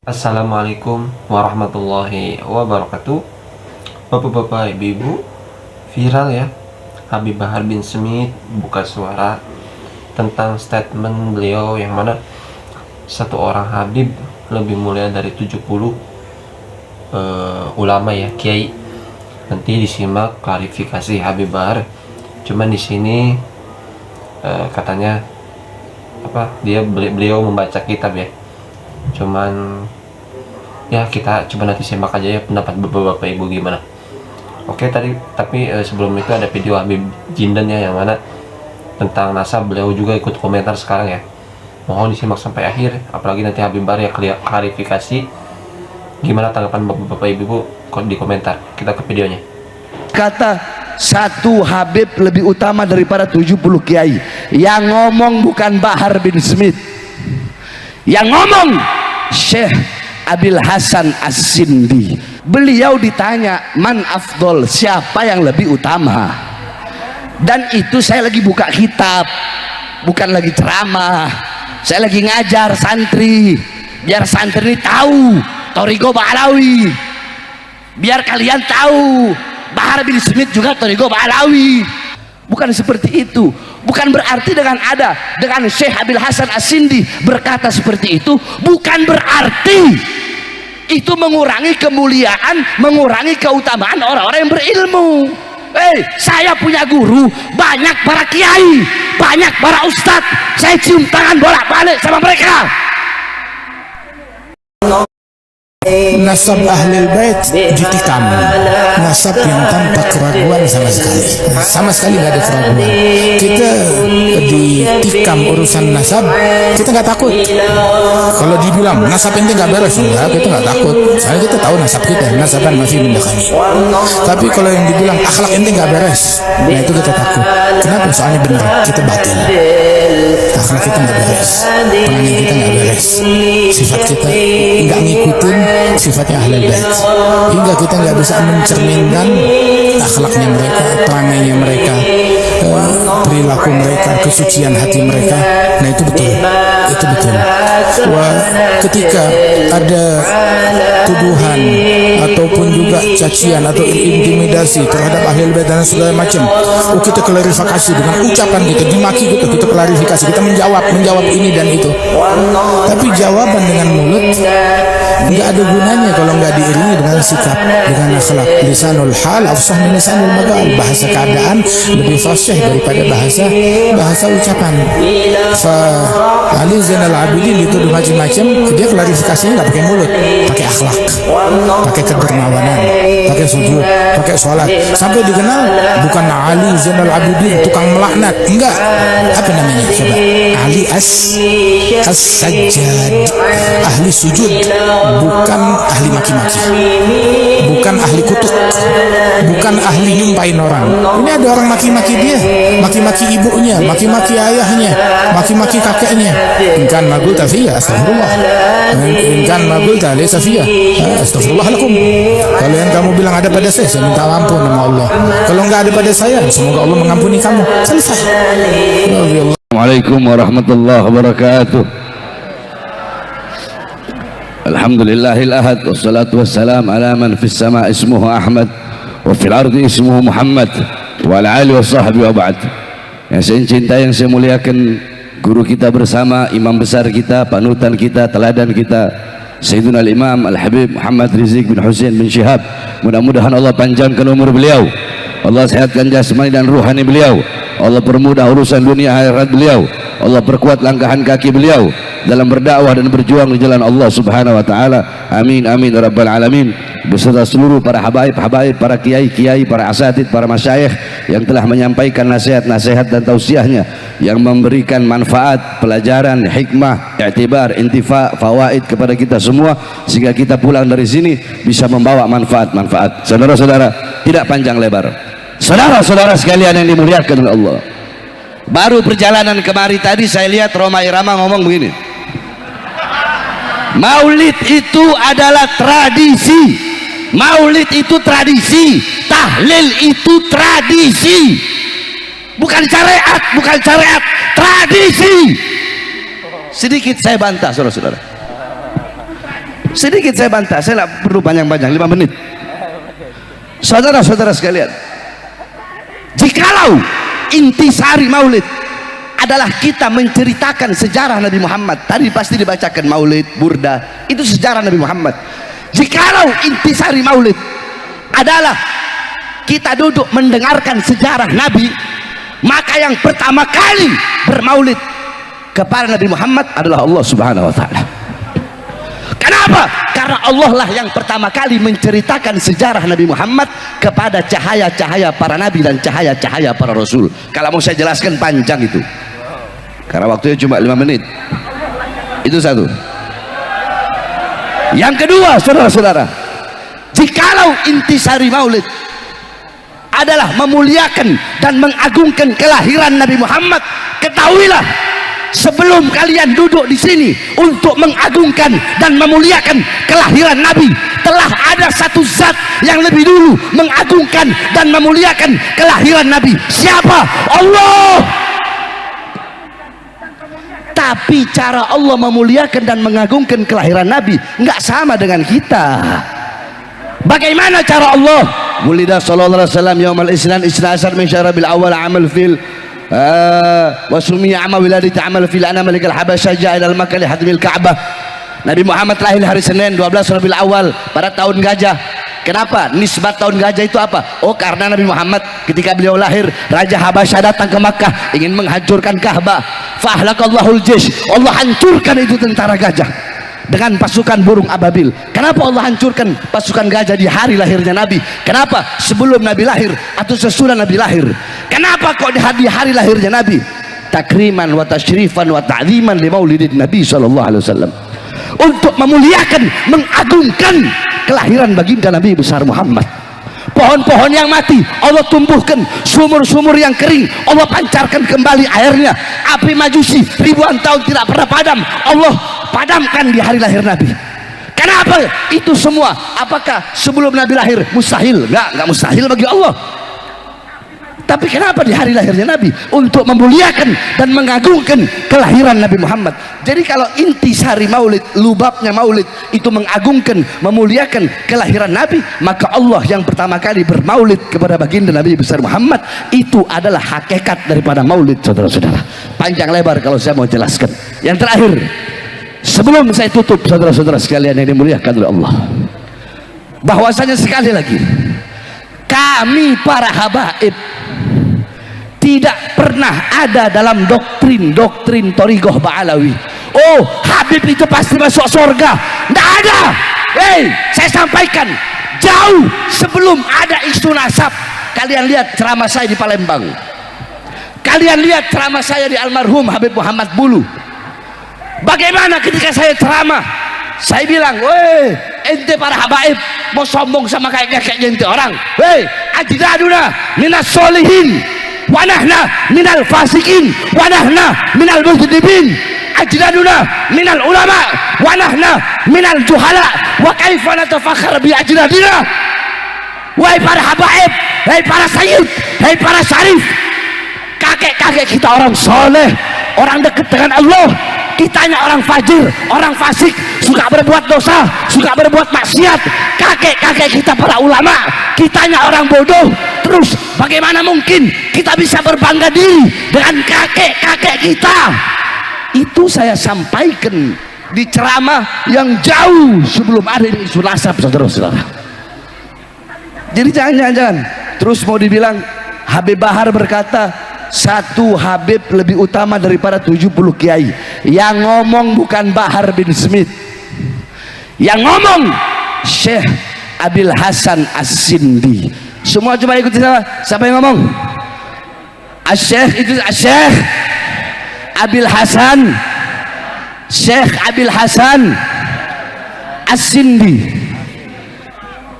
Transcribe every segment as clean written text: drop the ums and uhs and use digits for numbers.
Assalamualaikum warahmatullahi wabarakatuh. Bapak-bapak, ibu-ibu, viral ya, Habib Bahar bin Smith buka suara tentang statement beliau yang mana satu orang Habib lebih mulia dari 70 ulama ya, kiai. Nanti disimak klarifikasi Habib Bahar. Cuman di sini katanya beliau membaca kitab ya. Cuman ya kita coba nanti simak aja ya pendapat bapak-bapak ibu gimana. Oke, tapi sebelum itu ada video Habib Jindan ya, yang mana tentang nasab beliau juga ikut komentar sekarang ya. Mohon disimak sampai akhir, apalagi nanti Habib Bahar ya klarifikasi gimana tanggapan bapak-bapak ibu di komentar. Kita ke videonya. Kata satu Habib lebih utama daripada 70 kiai. Yang ngomong bukan Bahar bin Smith, yang ngomong Syekh Abil Hasan As-Sindi. Beliau ditanya man afdol, siapa yang lebih utama. Dan itu saya lagi buka kitab, bukan lagi ceramah. Saya lagi ngajar santri, biar santri tahu Thariqah Ba'alawi, biar kalian tahu Bahar bin Smith juga Thariqah Ba'alawi. Bukan seperti itu. Bukan berarti dengan Syekh Abil Hasan As-Sindi berkata seperti itu, bukan berarti itu mengurangi kemuliaan, mengurangi keutamaan orang-orang yang berilmu. Saya punya guru, banyak para kiai, banyak para ustadz, saya cium tangan bolak-balik sama mereka. Nasab Ahlul Bait ditikam, nasab yang tanpa keraguan sama sekali nggak ada keraguan. Kita ditikam urusan nasab, kita nggak takut. Kalau dibilang nasab ente nggak beres, enggak, kita nggak takut. Soalnya kita tahu nasab kita, nasaban masih benda kami. Tapi kalau yang dibilang akhlak ente nggak beres, nah itu kita takut. Kenapa? Soalnya benar, kita batil. Akhlak kita nggak beres, pengantin kita nggak beres, sifat kita nggak ngikutin sifatnya Ahlul Bait, hingga kita nggak bisa mencerminkan akhlaknya mereka, perangai mereka, perilaku mereka, kesucian hati mereka. Nah itu betul. Wah, ketika ada tuduhan ataupun juga cacian atau intimidasi terhadap Ahlul Bait dan segala macam, kita klarifikasi dengan ucapan kita, dimaki kita klarifikasi, kita menjawab ini dan itu. Tapi jawaban dengan mulut nggak ada gunanya kalau nggak diiringi dengan sikap, dengan akhlak. Lisanul hal afsah min lisanul maqal, bahasa keadaan lebih fasih daripada bahasa ucapan. Ali Zainal Abidin dituduh macam-macam, dia klarifikasinya nggak pakai mulut, pakai akhlak, pakai kedermawanan, pakai sujud, pakai sholat, sampai dikenal bukan Ali Zainal Abidin tukang melaknat, enggak. Apa namanya? Coba, Ali as-sajjad, ahli sujud, bukan ahli maki-maki, bukan ahli kutuk, bukan ahli nyumpahin orang. Ini ada orang maki-maki dia, maki-maki ibunya, maki-maki ayahnya, maki-maki kakeknya. Inkan magul tafiyah, astagfirullah. Inkan magul tali safiyah, astagfirullah lakum. Kalau yang kamu bilang ada pada saya minta ampun sama Allah. Kalau nggak ada pada saya, semoga Allah mengampuni kamu. Selesai. Assalamualaikum warahmatullahi wabarakatuh. Alhamdulillahil ahad, wassalatu wassalam ala man fis sama ismuhu Ahmad wa fil ardi ismuhu Muhammad wa ala alihi wa sahbihi wa ba'd. Yang saya cintai, yang saya muliakan, guru kita bersama, imam besar kita, panutan kita, teladan kita, Sayyiduna al-Imam Al-Habib Muhammad Rizik bin Hussein bin Syihab. Mudah-mudahan Allah panjangkan umur beliau, Allah sehatkan jasmani dan ruhani beliau, Allah permudah urusan dunia akhirat beliau, Allah perkuat langkahan kaki beliau dalam berdakwah dan berjuang di jalan Allah Subhanahu wa taala. Amin amin ya rabbal alamin. Beserta seluruh para habaib, para kiai, para asatid, para masyayikh yang telah menyampaikan nasihat-nasihat dan tausiahnya yang memberikan manfaat, pelajaran, hikmah, i'tibar, intifa, fawaid kepada kita semua, sehingga kita pulang dari sini bisa membawa manfaat-manfaat. Saudara-saudara, tidak panjang lebar. Saudara-saudara sekalian yang dimuliakan oleh Allah, baru perjalanan kemari tadi saya lihat Roma Irama ngomong begini, Maulid itu adalah tradisi, Maulid itu tradisi, tahlil itu tradisi, bukan syariat, tradisi. Sedikit saya bantah, saudara-saudara. Sedikit saya bantah, saya tidak perlu panjang-panjang, 5 menit. Saudara-saudara sekalian, jikalau intisari maulid adalah kita menceritakan sejarah Nabi Muhammad, tadi pasti dibacakan maulid, burda, itu sejarah Nabi Muhammad. Jikalau intisari maulid adalah kita duduk mendengarkan sejarah Nabi, maka yang pertama kali bermaulid kepada Nabi Muhammad adalah Allah Subhanahu wa Ta'ala. Kenapa? Karena Allah lah yang pertama kali menceritakan sejarah Nabi Muhammad kepada cahaya-cahaya para nabi dan cahaya-cahaya para rasul. Kalau mau saya jelaskan panjang itu, karena waktunya cuma 5 menit. Itu satu. Yang kedua, saudara-saudara, jikalau intisari maulid adalah memuliakan dan mengagungkan kelahiran Nabi Muhammad, ketahuilah sebelum kalian duduk di sini untuk mengagungkan dan memuliakan kelahiran Nabi, telah ada satu zat yang lebih dulu mengagungkan dan memuliakan kelahiran Nabi. Siapa? Allah. Tapi cara Allah memuliakan dan mengagungkan kelahiran Nabi nggak sama dengan kita. Bagaimana cara Allah? Wulida sallallahu alaihi wasallam yaumal isnan isna asar min syarabil awal amal fil wa sumiya amal wiladati amal fil ana malikal habasyah ja'al al makkah li hadmil ka'bah. Nabi Muhammad lahir hari Senin 12 Rabiul Awal pada tahun gajah. Kenapa? Nisbat tahun gajah itu apa? Oh, karena Nabi Muhammad ketika beliau lahir, Raja Habasyah datang ke Makkah ingin menghancurkan Ka'bah. Fahlakallahul jish, Allah hancurkan itu tentara gajah dengan pasukan burung ababil. Kenapa Allah hancurkan pasukan gajah di hari lahirnya Nabi? Kenapa? Sebelum Nabi lahir atau sesudah Nabi lahir? Kenapa kok di hari lahirnya Nabi? Takriman wa tasyrifan wa ta'ziman li maulidin Nabi sallallahu alaihi wasallam, untuk memuliakan, mengagungkan kelahiran baginda Nabi besar Muhammad. Pohon-pohon yang mati Allah tumbuhkan, sumur-sumur yang kering Allah pancarkan kembali airnya. Api majusi ribuan tahun tidak pernah padam, Allah padamkan di hari lahir Nabi. Kenapa itu semua? Apakah sebelum Nabi lahir mustahil? Enggak mustahil bagi Allah. Tapi kenapa di hari lahirnya Nabi? Untuk memuliakan dan mengagungkan kelahiran Nabi Muhammad. Jadi kalau intisari maulid, lubabnya maulid itu mengagungkan, memuliakan kelahiran Nabi, maka Allah yang pertama kali bermaulid kepada baginda Nabi besar Muhammad, itu adalah hakikat daripada maulid, saudara-saudara. Panjang lebar kalau saya mau jelaskan. Yang terakhir, sebelum saya tutup, saudara-saudara sekalian yang dimuliakan oleh Allah, bahwasanya sekali lagi kami para habaib tidak pernah ada dalam doktrin Thariqah Ba'alawi, oh Habib itu pasti masuk surga. Tidak ada. Saya sampaikan, jauh sebelum ada isu nasab. Kalian lihat ceramah saya di Palembang, kalian lihat ceramah saya di almarhum Habib Muhammad Bulu. Bagaimana ketika saya ceramah, saya bilang, weh ente para habaib mau sombong sama kayak ente orang, weh ajdaduna minas solihin wa nahna minal fasikin wa nahna minal mujrimin, ajdaduna minal ulama wa nahna minal juhala, wa kaifa natafakhar bi ajdadina. Wahai para habaib, wahai para sayyid, wahai para syarif, kakek-kakek kita orang soleh, orang dekat dengan Allah. Kitanya orang fajir, orang fasik, suka berbuat dosa, suka berbuat maksiat. Kakek-kakek kita para ulama, kitanya orang bodoh. Terus bagaimana mungkin kita bisa berbangga diri dengan kakek-kakek kita? Itu saya sampaikan di ceramah yang jauh sebelum ada isu nasab, saudara-saudara. Jadi jangan terus mau dibilang Habib Bahar berkata satu Habib lebih utama daripada 70 kiai. Yang ngomong bukan Bahar bin Smith, yang ngomong Syekh Abil Hasan As-Sindi. Semua coba ikuti saya. Siapa yang ngomong? Syekh itu Syekh Abil Hasan, Syekh Abil Hasan As-Sindi.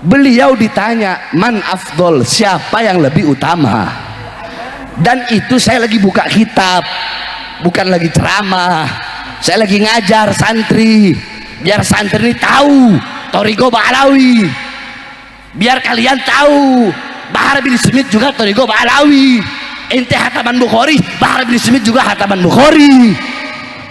Beliau ditanya man afdol, siapa yang lebih utama? Dan itu saya lagi buka kitab, bukan lagi ceramah. Saya lagi ngajar santri, biar santri ini tahu Thariqah Ba'alawi, biar kalian tahu Bahar bin Smith juga Thariqah Ba'alawi. Ente hataman Bukhari, Bahar bin Smith juga hataman Bukhari.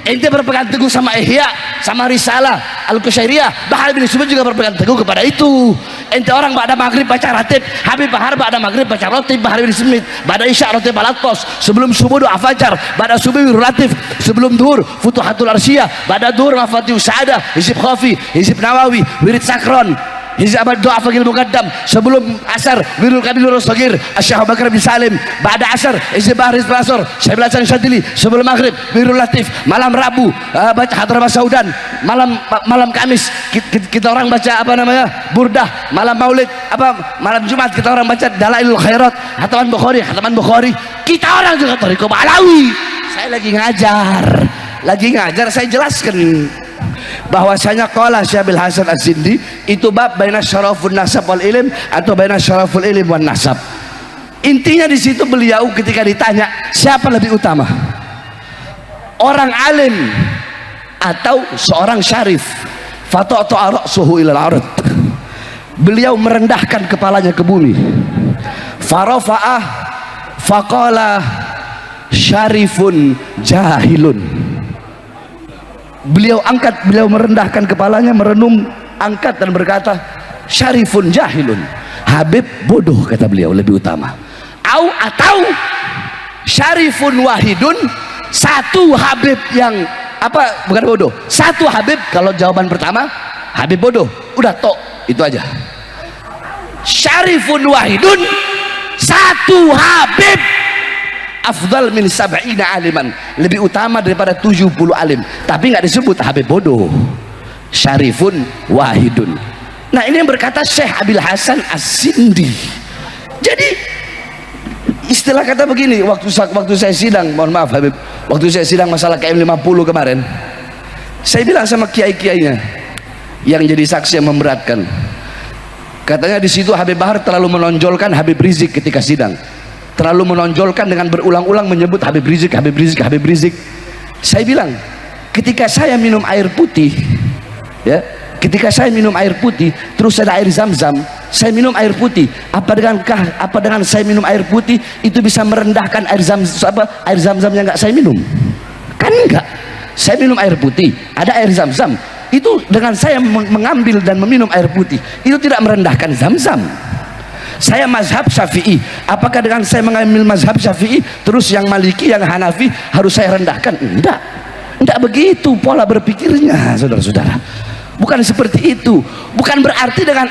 ente berpegang teguh sama Ihya, sama Risalah Al-Qusyairiyah. Bahar bin Smith juga berpegang teguh kepada itu. Ente orang ba'da maghrib baca ratib, Habib Bahar ba'da maghrib baca ratib, Bahar bin Smith ba'da isya ratib al-Attas, sebelum subuh doa fajar, ba'da subuh relatif, sebelum duhur Futuhatul Arsiyah, ba'da duhur Mafatihus Sa'adah, Hizib Khafi, Hizib Nawawi, Wirid Sakron, Hizib Abad Doa Fagil Muqaddam, sebelum asar Wirul Kabilur Sagir Syekh Abu Bakar bin Salim, ba'da asar Hizib Bahar Hizib Asar Syekh Hasan Syadili, sebelum maghrib Wirul Latif, malam Rabu baca Hadramah Saudan, malam Kamis kita orang baca apa namanya Burdah, malam Maulid malam Jumat kita orang baca Dalailul Khairat, hataman Bukhari. Kita orang juga Thariqah Ba'alawi. Saya lagi ngajar, saya jelaskan bahwasanya qala Syabil Hasan As-Sindi itu bab baina syarafun nasab wal ilm atau baina syaraful ilm wan nasab. Intinya di situ beliau ketika ditanya siapa lebih utama, orang alim atau seorang syarif, fata'tu ra'suhu ilal ard, beliau merendahkan kepalanya ke bumi, farafa'ah faqala syarifun jahilun. Beliau merendahkan kepalanya, merenung, angkat dan berkata syarifun jahilun, Habib bodoh, kata beliau, lebih utama. Atau syarifun wahidun, satu Habib yang bukan bodoh, satu Habib. Kalau jawaban pertama Habib bodoh, udah tok, itu aja. Syarifun wahidun, satu Habib afdal min sab'ina aliman, lebih utama daripada 70 alim, tapi nggak disebut Habib bodoh, syarifun wahidun. Nah, ini yang berkata Syekh Abil Hasan As-Sindi. Jadi istilah kata begini, waktu saya sidang, mohon maaf Habib, waktu saya sidang masalah KM50 kemarin, saya bilang sama kiai-kiainya yang jadi saksi yang memberatkan, katanya di situ Habib Bahar terlalu menonjolkan Habib Rizik ketika sidang, terlalu menonjolkan dengan berulang-ulang menyebut Habib Rizik. Saya bilang, ketika saya minum air putih, ya, ketika saya minum air putih, terus ada air zam-zam, saya minum air putih, apa dengan saya minum air putih itu bisa merendahkan air zam-zam yang nggak saya minum? Kan enggak. Saya minum air putih, ada air zam-zam, itu dengan saya mengambil dan meminum air putih itu tidak merendahkan zam-zam. Saya mazhab Syafi'i, apakah dengan saya mengambil mazhab Syafi'i terus yang Maliki, yang Hanafi harus saya rendahkan? Enggak begitu pola berpikirnya, saudara-saudara. Bukan seperti itu. Bukan berarti dengan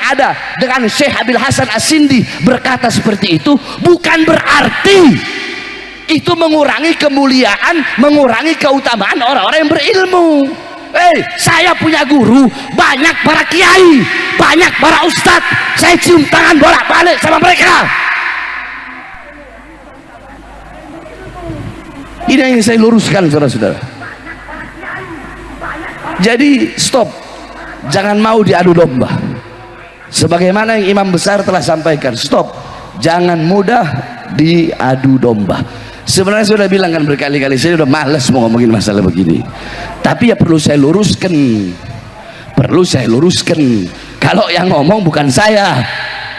Syekh Abil Hasan As-Sindi berkata seperti itu, bukan berarti itu mengurangi kemuliaan, mengurangi keutamaan orang-orang yang berilmu. Saya punya guru, banyak para kiai, banyak para ustadz, saya cium tangan bolak-balik sama mereka. Ini yang saya luruskan, saudara-saudara. Jadi stop, jangan mau diadu domba. Sebagaimana yang imam besar telah sampaikan, stop, jangan mudah diadu domba. Sebenarnya saya sudah bilang kan berkali-kali, saya sudah malas mau ngomongin masalah begini, tapi ya perlu saya luruskan. Kalau yang ngomong bukan saya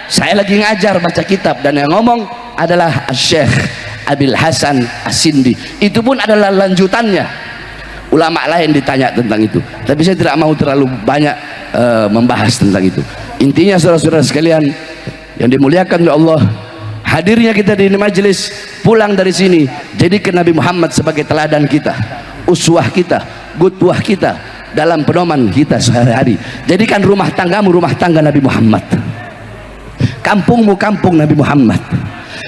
lagi ngajar baca kitab, dan yang ngomong adalah Syekh Abil Hasan As-Sindi. Itu pun adalah lanjutannya, ulama lain ditanya tentang itu, tapi saya tidak mau terlalu banyak membahas tentang itu. Intinya saudara-saudara sekalian yang dimuliakan oleh Allah, hadirnya kita di majelis, pulang dari sini, jadikan Nabi Muhammad sebagai teladan kita, uswah kita, qudwah kita dalam pedoman kita sehari-hari. Jadikan rumah tanggamu rumah tangga Nabi Muhammad, kampungmu kampung Nabi Muhammad.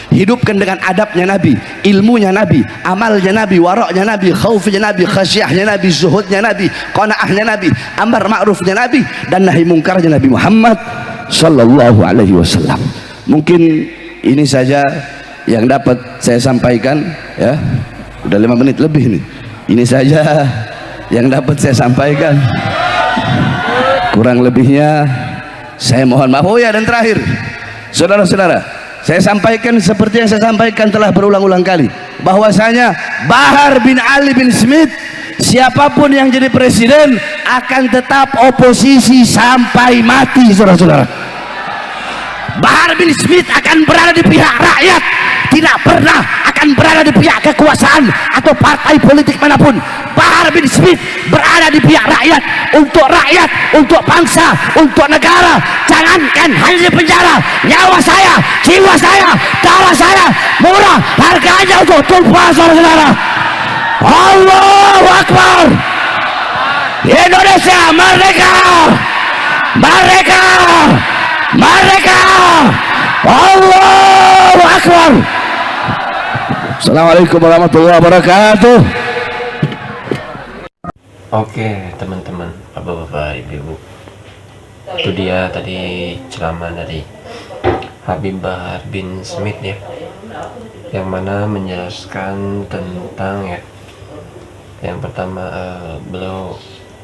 Hidupkan dengan adabnya Nabi, ilmunya Nabi, amalnya Nabi, waraknya Nabi, khaufnya Nabi, khasyahnya Nabi, zuhudnya Nabi, qanaahnya Nabi, amar ma'rufnya Nabi, dan nahi mungkarnya Nabi Muhammad sallallahu alaihi wasallam. Mungkin ini saja yang dapat saya sampaikan, ya. Udah 5 menit lebih nih. Ini saja yang dapat saya sampaikan. Kurang lebihnya saya mohon maaf. Oh ya, dan terakhir, saudara-saudara, saya sampaikan seperti yang saya sampaikan telah berulang-ulang kali, bahwasanya Bahar bin Ali bin Smith, siapapun yang jadi presiden akan tetap oposisi sampai mati, saudara-saudara. Bahar bin Smith akan berada di pihak rakyat, tidak pernah akan berada di pihak kekuasaan atau partai politik manapun. Bahar bin Smith berada di pihak rakyat, untuk bangsa, untuk negara. Jangankan hanya di penjara, nyawa saya, jiwa saya, darah saya murah harganya untuk tumpah, saudara-saudara. Allahu Akbar. Indonesia merdeka, merdeka, merdeka. Allahu Akbar. Assalamualaikum warahmatullahi wabarakatuh. Oke teman-teman, bapak-bapak, ibu-ibu, itu dia tadi ceramah dari Habib Bahar bin Smith ya, yang mana menjelaskan tentang ya, yang pertama beliau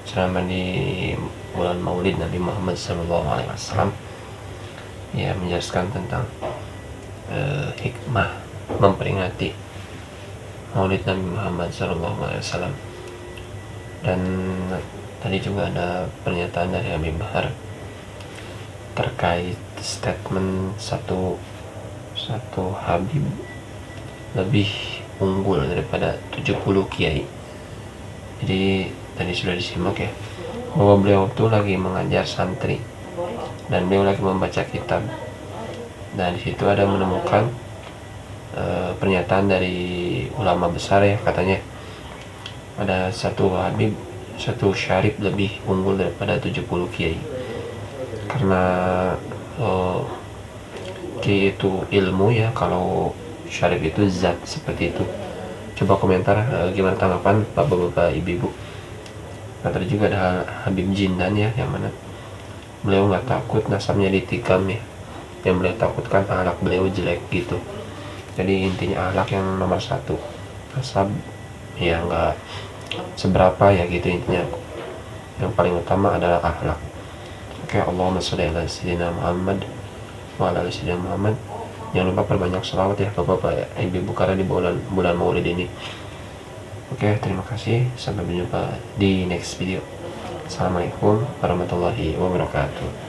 ceramah di bulan Maulid Nabi Muhammad SAW, ya, menjelaskan tentang hikmah memperingati Maulid Nabi Muhammad SAW. Dan tadi juga ada pernyataan dari Habib Bahar terkait statement satu Habib lebih unggul daripada 70 kiai. Jadi tadi sudah disimak ya, bahwa beliau tuh lagi mengajar santri dan beliau lagi membaca kitab, dan di situ ada menemukan pernyataan dari ulama besar ya, katanya ada satu Habib, satu syarif lebih unggul daripada 70 kiai, karena kiai itu ilmu ya, kalau syarif itu zat, seperti itu. Coba komentar gimana tanggapan bapak-bapak, ibu-ibu. Nah, tadi juga ada Habib Jindan ya, yang mana beliau nggak takut nasabnya ditikam ya, yang beliau takutkan akhlak beliau jelek gitu. Jadi intinya akhlak yang nomor satu, nasab ya nggak seberapa ya gitu, intinya yang paling utama adalah akhlak. Oke, Allahumma sholli ala sayyidina Muhammad wa ala ali sayyidina Muhammad. Jangan lupa perbanyak sholawat ya bapak-bapak, ibu-ibu, karena di bulan Maulid ini. Oke, terima kasih, sampai berjumpa di next video. Assalamualaikum warahmatullahi wabarakatuh.